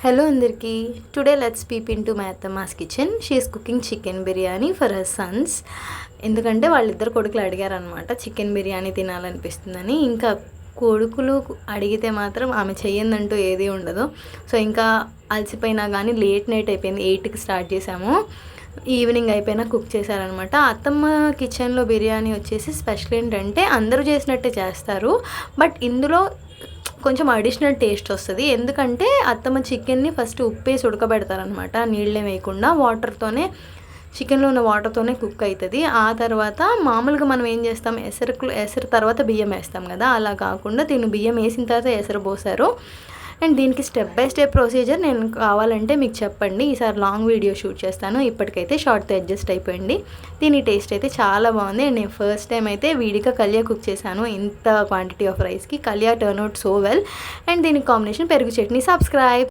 Hello అందరికీ. Today let's peep in to my Athamma's kitchen. She is cooking chicken biryani for her son's. ఎందుకంటే వాళ్ళిద్దరు కొడుకులు అడిగారనమాట chicken biryani తినాలనిపిస్తుందని. ఇంకా కొడుకులు అడిగితే మాత్రం ఆమె చెయ్యందంటూ ఏది ఉండదు. సో ఇంకా అలసిపోయినా కానీ లేట్ నైట్ అయిపోయింది. 8కి స్టార్ట్ చేసాము. ఈవినింగ్ అయిపోయినా కుక్ చేశారనమాట. అత్తమ్మ కిచెన్లో బిర్యానీ వచ్చేసి స్పెషల్ ఏంటంటే అందరూ చేసినట్టే చేస్తారు, బట్ ఇందులో కొంచెం అడిషనల్ టేస్ట్ వస్తుంది. ఎందుకంటే అత్తమ్మ చికెన్ని ఫస్ట్ ఉప్పేసి ఉడకబెడతారనమాట, నీళ్ళే వేయకుండా. చికెన్లో ఉన్న వాటర్తోనే కుక్ అవుతుంది. ఆ తర్వాత మామూలుగా మనం ఏం చేస్తాం, ఎసరు తర్వాత బియ్యం వేస్తాం కదా, అలా కాకుండా దీన్ని బియ్యం వేసిన తర్వాత ఎసరు పోసారు. అండ్ దీనికి స్టెప్ బై స్టెప్ ప్రొసీజర్ నేను కావాలంటే మీకు చెప్పండి, ఈసారి లాంగ్ వీడియో షూట్ చేస్తాను. ఇప్పటికైతే షార్ట్తో అడ్జస్ట్ అయిపోయింది. దీని టేస్ట్ అయితే చాలా బాగుంది. అండ్ నేను ఫస్ట్ టైం అయితే వీడిగా కలియా కుక్ చేశాను ఇంత క్వాంటిటీ ఆఫ్ రైస్కి. కలియా turn out so well. And దీనికి కాంబినేషన్ పెరుగు చట్నీ. సబ్స్క్రైబ్.